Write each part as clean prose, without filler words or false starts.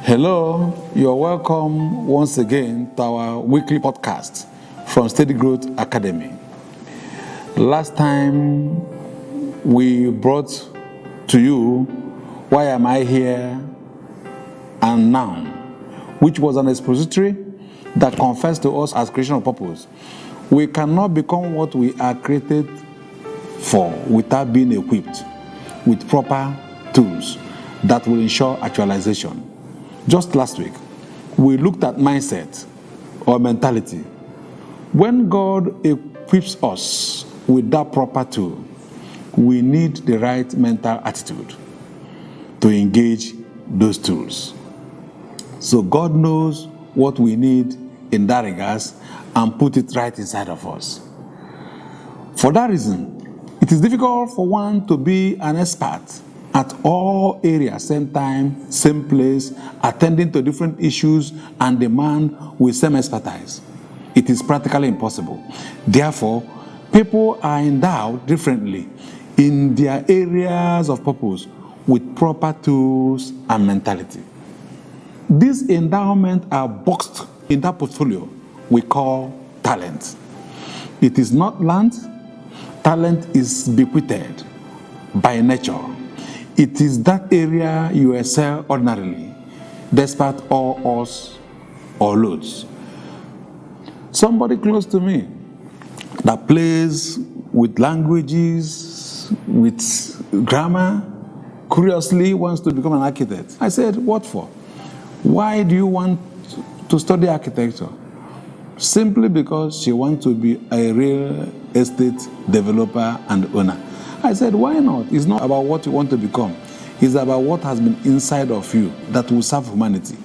Hello, you're welcome once again to our weekly podcast from Steady Growth Academy. Last time we brought to you Why Am I Here and Now, which was an expository that confessed to us as creation of purpose. We cannot become what we are created for without being equipped with proper tools that will ensure actualization. Just last week, we looked at mindset or mentality. When God equips us with that proper tool, we need the right mental attitude to engage those tools. So God knows what we need in that regards and put it right inside of us. For that reason, it is difficult for one to be an expert at all areas, same time, same place, attending to different issues and demand with same expertise. It is practically impossible. Therefore, people are endowed differently in their areas of purpose with proper tools and mentality. These endowments are boxed in that portfolio we call talent. It is not learned. Talent is bequeathed by nature. It is that area you excel ordinarily, despite all odds or loads. Somebody close to me that plays with languages, with grammar, curiously wants to become an architect. I said, what for? Why do you want to study architecture? Simply because she wants to be a real estate developer and owner. I said, why not? It's not about what you want to become. It's about what has been inside of you that will serve humanity.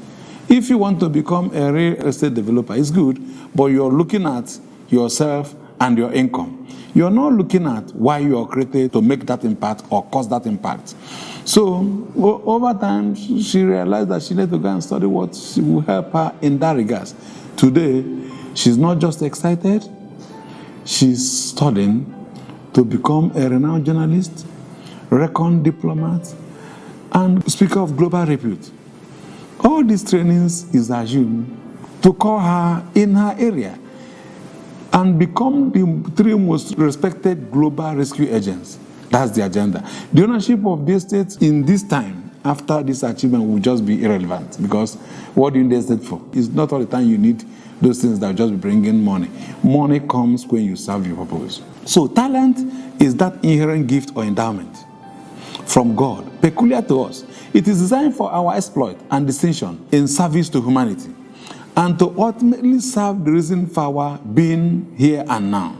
If you want to become a real estate developer, it's good, but you're looking at yourself and your income. You're not looking at why you are created to make that impact or cause that impact. So over time, she realized that she needed to go and study what will help her in that regard. Today, she's not just excited, she's studying to become a renowned journalist, reckoned diplomat, and speaker of global repute. All these trainings is assumed to call her in her area and become the 3 most respected global rescue agents. That's the agenda. The ownership of the estate in this time, after this achievement, will just be irrelevant, because what do you need the estate for? It's not all the time you need those things that will just be bringing money. Money comes when you serve your purpose. So talent is that inherent gift or endowment from God, peculiar to us. It is designed for our exploit and distinction in service to humanity, and to ultimately serve the reason for our being here and now.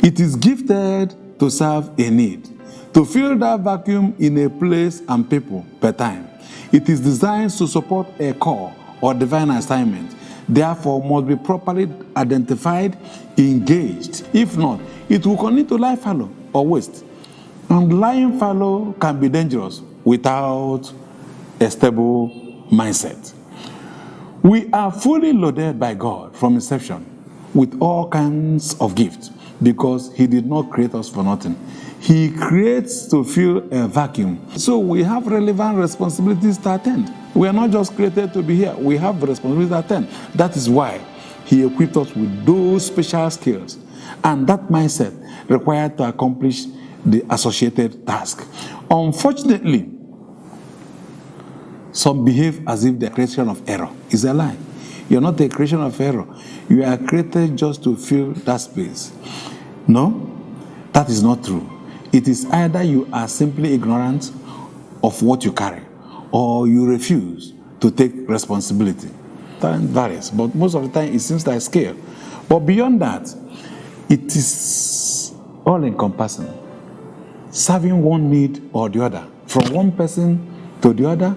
It is gifted to serve a need, to fill that vacuum in a place and people per time. It is designed to support a call or divine assignment, therefore must be properly identified, engaged. If not, it will continue to lie fallow or waste. And lying fallow can be dangerous without a stable mindset. We are fully loaded by God from inception with all kinds of gifts, because He did not create us for nothing. He creates to fill a vacuum. So we have relevant responsibilities to attend. We are not just created to be here. We have responsibilities to attend. That is why He equipped us with those special skills and that mindset required to accomplish the associated task. Unfortunately, some behave as if the creation of error is a lie. You're not a creation of error. You are created just to fill that space. No, that is not true. It is either you are simply ignorant of what you carry, or you refuse to take responsibility. Talent varies, but most of the time it seems like scale. But beyond that, it is all-encompassing, serving one need or the other, from one person to the other,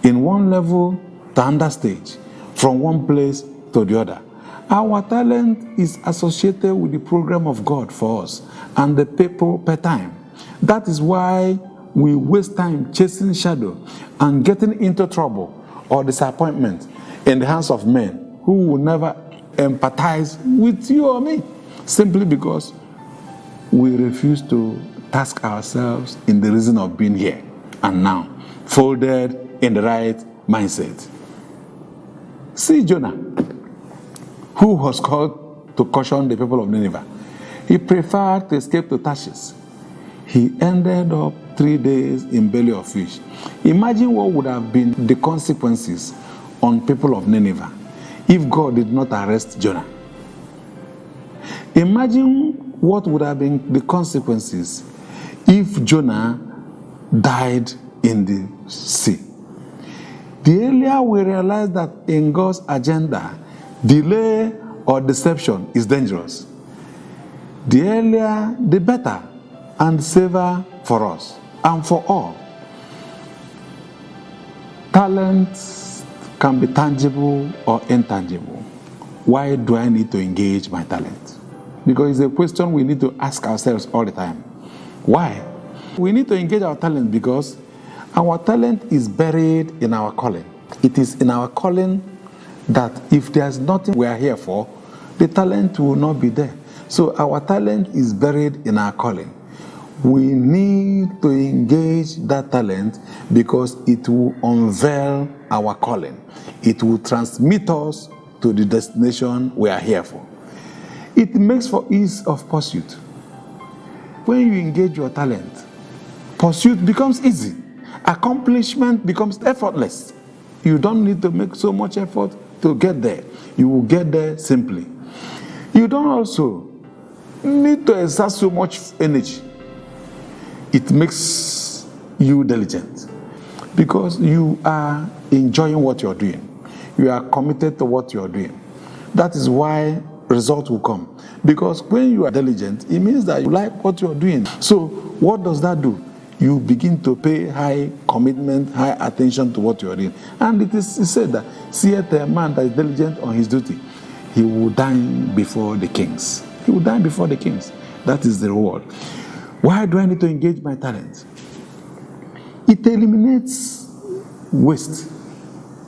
in one level to another stage, from one place to the other. Our talent is associated with the program of God for us and the people per time. That is why we waste time chasing shadow and getting into trouble or disappointment in the hands of men who will never empathize with you or me, simply because we refuse to task ourselves in the reason of being here and now, folded in the right mindset. See Jonah, who was called to caution the people of Nineveh. He preferred to escape to Tarshish. He ended up 3 days in belly of fish. Imagine what would have been the consequences on people of Nineveh if God did not arrest Jonah. Imagine what would have been the consequences if Jonah died in the sea. The earlier we realize that in God's agenda, delay or deception is dangerous, the earlier the better and safer for us and for all. Talents can be tangible or intangible. Why do I need to engage my talent? Because it's a question we need to ask ourselves all the time. Why? We need to engage our talent because our talent is buried in our calling. It is in our calling that if there's nothing we are here for, the talent will not be there. So our talent is buried in our calling. We need to engage that talent because it will unveil our calling. It will transmit us to the destination we are here for. It makes for ease of pursuit. When you engage your talent, pursuit becomes easy. Accomplishment becomes effortless. You don't need to make so much effort to get there. You will get there simply. You don't also need to exert so much energy. It makes you diligent because you are enjoying what you're doing. You are committed to what you're doing. That is why results will come. Because when you are diligent, it means that you like what you're doing. So what does that do? You begin to pay high commitment, high attention to what you're doing. And it is said that, seeth a man that is diligent on his duty, he will dine before the kings. He will dine before the kings. That is the reward. Why do I need to engage my talent? It eliminates waste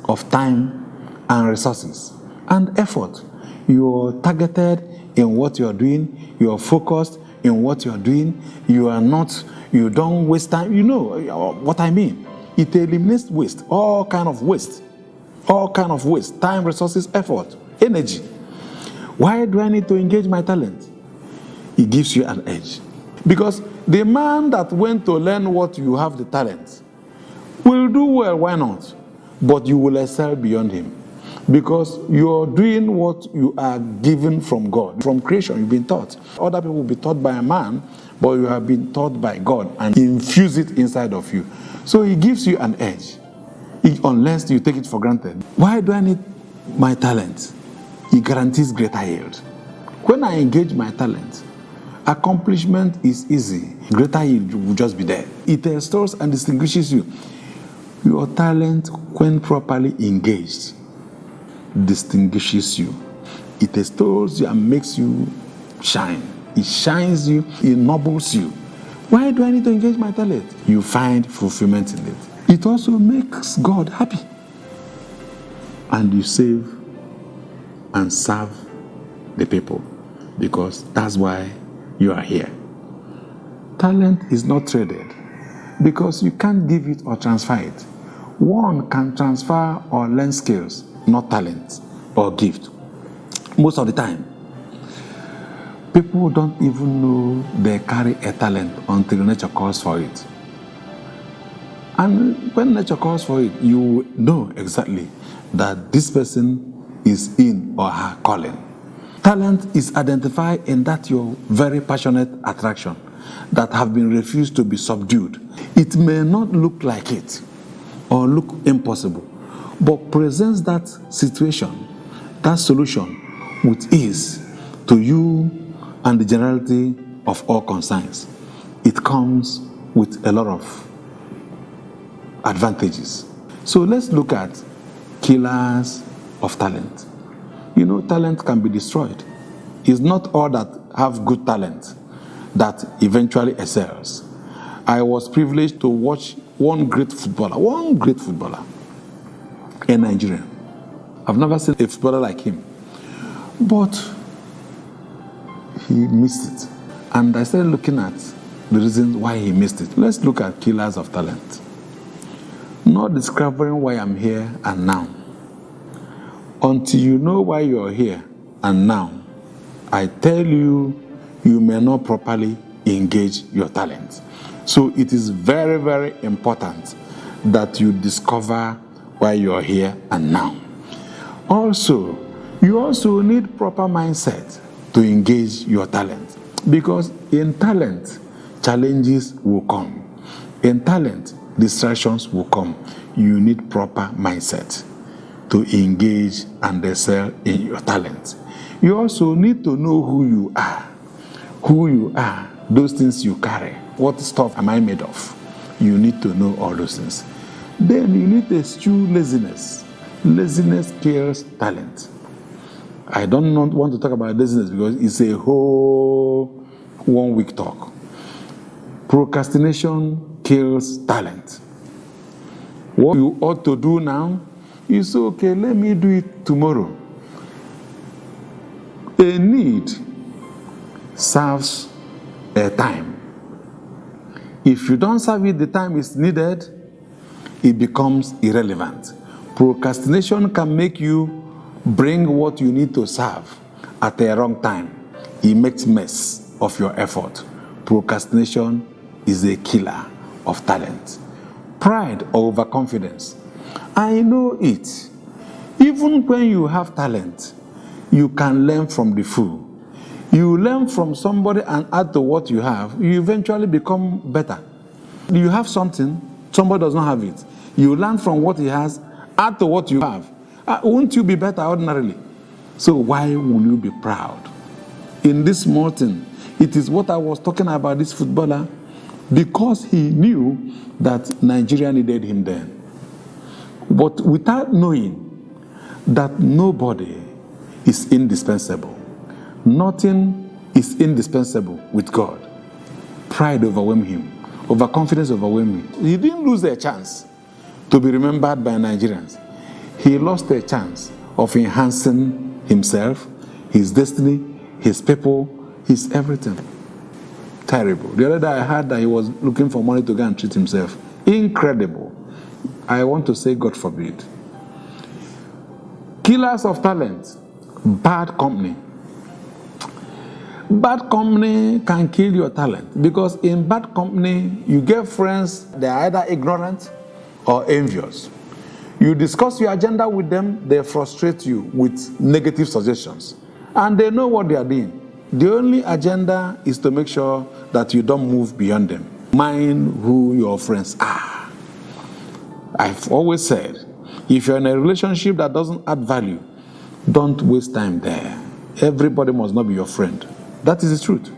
of time and resources and effort. You're targeted in what you're doing. You're focused in what you're doing. You don't waste time. You know what I mean. It eliminates waste, all kind of waste. Time, resources, effort, energy. Why do I need to engage my talent? It gives you an edge. Because the man that went to learn what you have the talent will do well, why not? But you will excel beyond him. Because you're doing what you are given from God. From creation, you've been taught. Other people will be taught by a man, but you have been taught by God and infuse it inside of you. So he gives you an edge, unless you take it for granted. Why do I need my talent? It guarantees greater yield. When I engage my talent, accomplishment is easy. Greater yield will just be there. It restores and distinguishes you. Your talent, when properly engaged, distinguishes you. It restores you and makes you shine. It shines you, it ennobles you. Why do I need to engage my talent? You find fulfillment in it. It also makes God happy. And you save and serve the people because that's why you are here. Talent is not traded because you can't give it or transfer it. One can transfer or learn skills, not talent or gift. Most of the time, people don't even know they carry a talent until nature calls for it. And when nature calls for it, you know exactly that this person is in or her calling. Talent is identified in that your very passionate attraction that have been refused to be subdued. It may not look like it or look impossible, but presents that situation, that solution with ease to you and the generality of all concerns. It comes with a lot of advantages. So let's look at killers of talent. You know, talent can be destroyed. It's not all that have good talent that eventually excels. I was privileged to watch one great footballer in Nigeria. I've never seen a footballer like him. But he missed it. And I started looking at the reasons why he missed it. Let's look at killers of talent. not discovering why I'm here and now. Until you know why you're here and now, I tell you, you may not properly engage your talent. So it is very, very important that you discover why you're here and now. Also, you also need proper mindset to engage your talent, because in talent, challenges will come. In talent, distractions will come. You need proper mindset to engage and excel in your talent. You also need to know who you are. Who you are, those things you carry. What stuff am I made of? You need to know all those things. Then you need to eschew laziness. Laziness kills talent. I don't want to talk about laziness because it's a whole 1 week talk. Procrastination kills talent. What you ought to do now is, okay, let me do it tomorrow. A need serves a time. If you don't serve it the time is needed, it becomes irrelevant. Procrastination can make you bring what you need to serve at a wrong time. It makes mess of your effort. Procrastination is a killer of talent. Pride or overconfidence. I know it. Even when you have talent, you can learn from the fool. You learn from somebody and add to what you have, you eventually become better. You have something, somebody does not have it. You learn from what he has, add to what you have. Won't you be better ordinarily? So why will you be proud? In this small thing, it is what I was talking about, this footballer, because he knew that Nigeria needed him then. But without knowing that nobody is indispensable, nothing is indispensable with God, pride overwhelmed him, overconfidence overwhelmed him. He didn't lose a chance to be remembered by Nigerians. He lost a chance of enhancing himself, his destiny, his people, his everything. Terrible. The other day I heard that he was looking for money to go and treat himself. Incredible. I want to say, God forbid. Killers of talent, bad company. Bad company can kill your talent, because in bad company, you get friends, they are either ignorant or envious. You discuss your agenda with them, they frustrate you with negative suggestions. And they know what they are doing. The only agenda is to make sure that you don't move beyond them. Mind who your friends are. I've always said, if you're in a relationship that doesn't add value, don't waste time there. Everybody must not be your friend. That is the truth.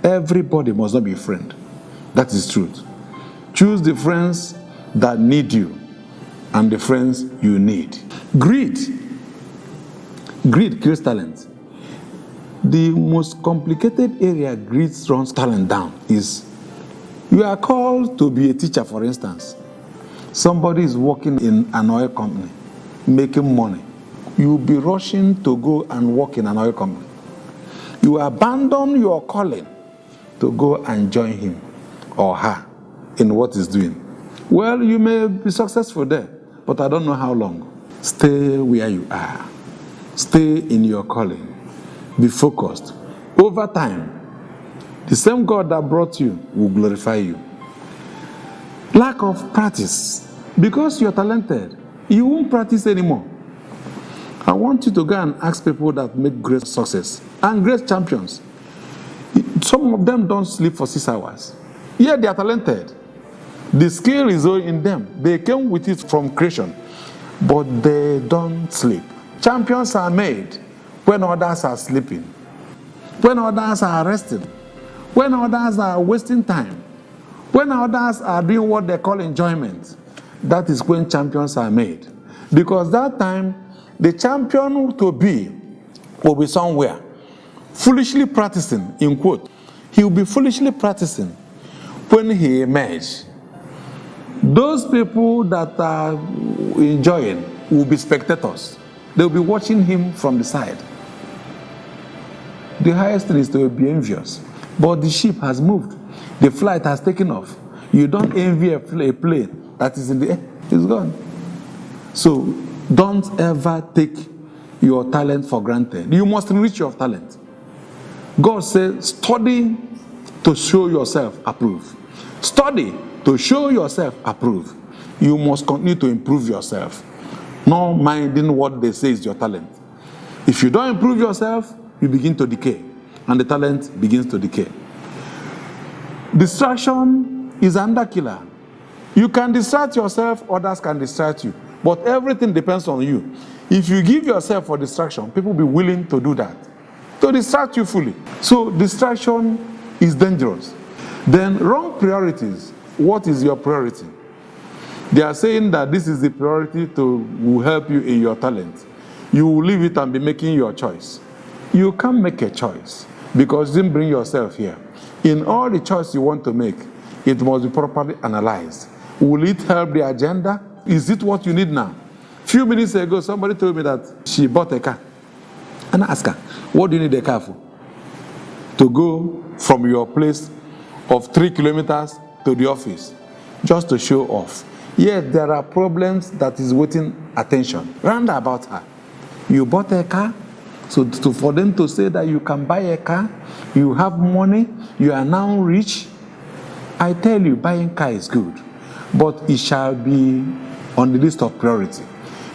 Everybody must not be a friend. That is the truth. Choose the friends that need you and the friends you need. Greed. Greed kills talent. The most complicated area greed runs talent down is, you are called to be a teacher, for instance. Somebody is working in an oil company, making money. You will be rushing to go and work in an oil company. You abandon your calling to go and join him or her in what he's doing. Well, you may be successful there, but I don't know how long. Stay where you are. Stay in your calling. Be focused. Over time, the same God that brought you will glorify you. Lack of practice. Because you're talented, you won't practice anymore. I want you to go and ask people that make great success and great champions. Some of them don't sleep for 6 hours. Yeah, they are talented. The skill is all in them. They came with it from creation, but they don't sleep. Champions are made when others are sleeping, when others are resting, when others are wasting time, when others are doing what they call enjoyment. That is when champions are made. Because that time, the champion to be will be somewhere foolishly practicing, in quote. He will be foolishly practicing when he emerges. Those people that are enjoying will be spectators. They will be watching him from the side. The highest thing is to be envious. But the ship has moved. The flight has taken off. You don't envy a plane that is in the air. It's gone. So don't ever take your talent for granted. You must enrich your talent. God says, study to show yourself approved. Study to show yourself approved. You must continue to improve yourself, not minding what they say is your talent. If you don't improve yourself, you begin to decay, and the talent begins to decay. Distraction is another killer. You can distract yourself, others can distract you, but everything depends on you. If you give yourself for distraction, people will be willing to do that, to distract you fully. So distraction is dangerous. Then wrong priorities. What is your priority? They are saying that this is the priority will help you in your talent. You will leave it and be making your choice. You can't make a choice because you didn't bring yourself here. In all the choice you want to make, it must be properly analyzed. Will it help the agenda? Is it what you need now? A few minutes ago, somebody told me that she bought a car. And I asked her, what do you need a car for? To go from your place of 3 kilometers to the office, just to show off. Yet there are problems that is waiting attention. Round about her. You bought a car, so for them to say that you can buy a car, you have money, you are now rich. I tell you, buying car is good, but it shall be on the list of priority.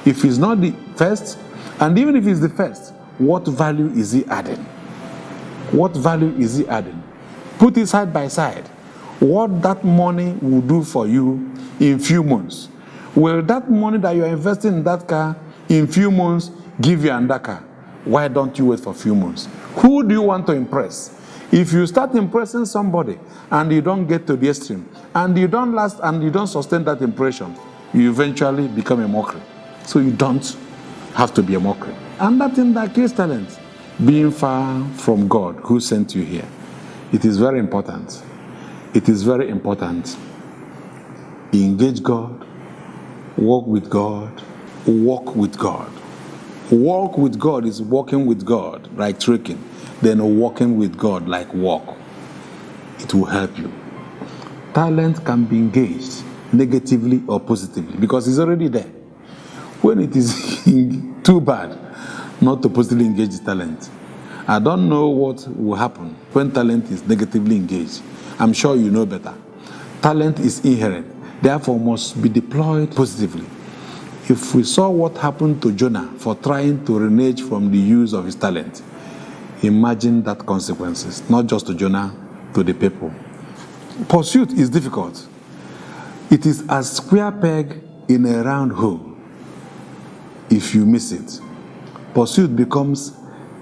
If it's not the first, and even if it's the first, what value is he adding? What value is he adding? Put it side by side. What that money will do for you in few months. Will that money that you are investing in that car in few months give you another car? Why don't you wait for a few months? Who do you want to impress? If you start impressing somebody and you don't get to the extreme, and you don't last and you don't sustain that impression, you eventually become a mockery. So you don't have to be a mockery. And that thing that kills talent, being far from God who sent you here. It is very important. It is very important. Engage God, walk with God, walk with God. Walk with God is walking with God, like trekking. Then walking with God, like walk. It will help you. Talent can be engaged negatively or positively because it's already there. When it is too bad not to positively engage the talent, I don't know what will happen when talent is negatively engaged. I'm sure you know better. Talent is inherent, therefore must be deployed positively. If we saw what happened to Jonah for trying to renege from the use of his talent, imagine that consequences, not just to Jonah, to the people. Pursuit is difficult. It is a square peg in a round hole. If you miss it, pursuit becomes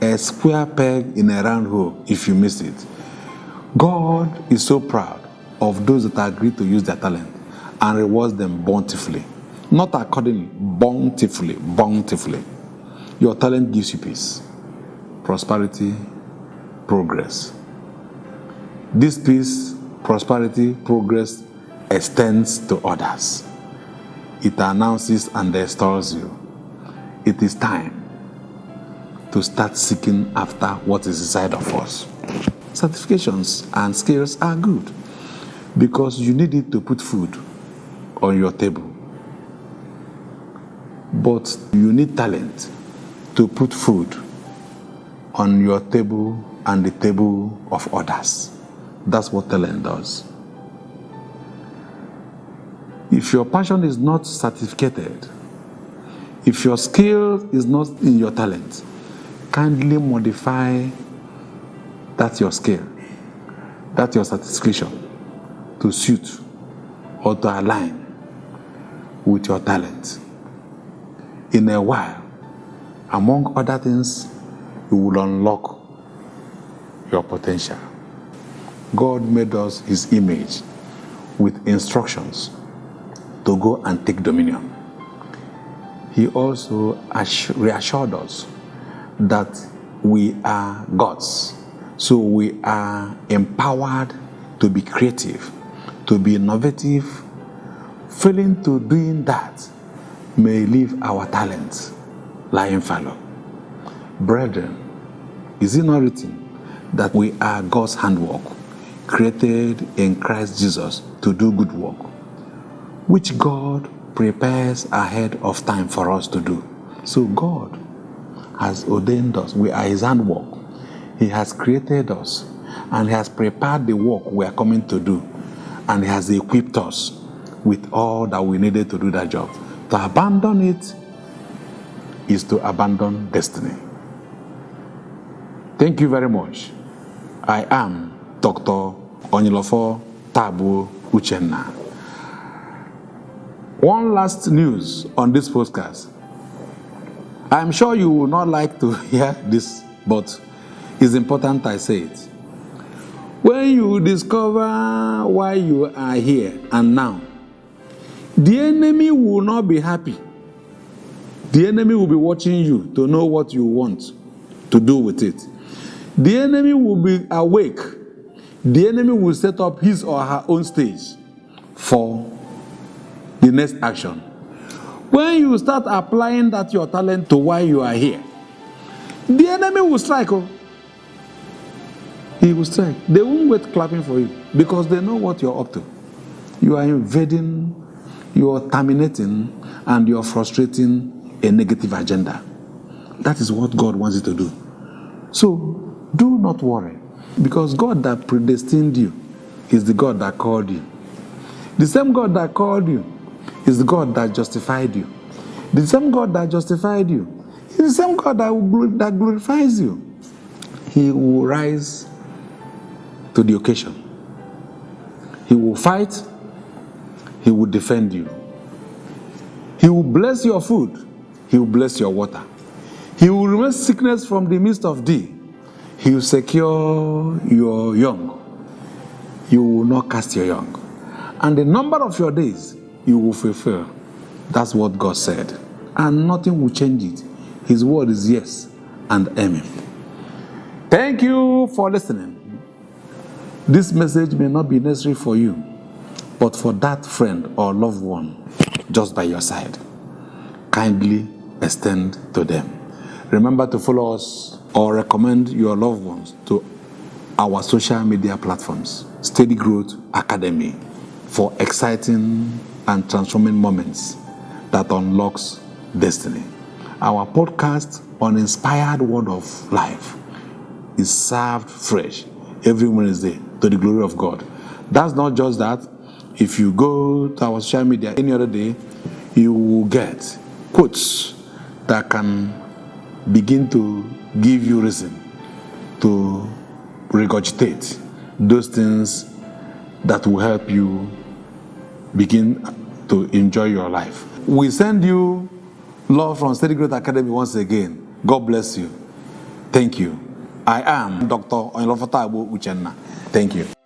a square peg in a round hole if you miss it. God is so proud of those that agree to use their talent and rewards them bountifully. Not accordingly, bountifully, bountifully. Your talent gives you peace, prosperity, progress. This peace, prosperity, progress extends to others. It announces and restores you. It is time to start seeking after what is inside of us. Certifications and skills are good because you need it to put food on your table. But you need talent to put food on your table and the table of others. That's what talent does. If your passion is not certificated, if your skill is not in your talent, kindly modify that your skill, that your certification to suit or to align with your talent. In a while, among other things, you will unlock your potential. God made us his image with instructions to go and take dominion. He also reassured us that we are God's. So we are empowered to be creative, to be innovative. Failing to doing that may leave our talents lying fallow. Brethren, is it not written that we are God's handwork, created in Christ Jesus to do good work, which God prepares ahead of time for us to do. So God has ordained us. We are his handwork. He has created us, and he has prepared the work we are coming to do, and he has equipped us with all that we needed to do that job. To abandon it is to abandon destiny. Thank you very much. I am Dr. Onyilofo Tagbo Uchenna. One last news on this podcast. I'm sure you will not like to hear this, but it's important I say it. When you discover why you are here and now, the enemy will not be happy. The enemy will be watching you to know what you want to do with it. The enemy will be awake. The enemy will set up his or her own stage for the next action. When you start applying that your talent to why you are here, the enemy will strike. Oh. He will strike. They won't wait clapping for you because they know what you're up to. You are invading, you are terminating, and you are frustrating a negative agenda. That is what God wants you to do. So do not worry, because God that predestined you is the God that called you. The same God that called you is the God that justified you. The same God that justified you is the same God that glorifies you. He will rise to the occasion. He will fight. He will defend you. He will bless your food. He will bless your water. He will remove sickness from the midst of thee. He will secure your young. You will not cast your young. And the number of your days you will fulfill. That's what God said. And nothing will change it. His word is yes and amen. Thank you for listening. This message may not be necessary for you, but for that friend or loved one just by your side, kindly extend to them. Remember to follow us or recommend your loved ones to our social media platforms, Steady Growth Academy, for exciting and transforming moments that unlocks destiny. Our podcast on Inspired Word of Life is served fresh every Wednesday to the glory of God. That's not just that. If you go to our social media any other day, you will get quotes that can begin to give you reason to regurgitate those things that will help you begin to enjoy your life. We send you love from Steady Growth Academy once again. God bless you. Thank you. I am Dr. Onyilofo Tagbo Uchenna. Thank you.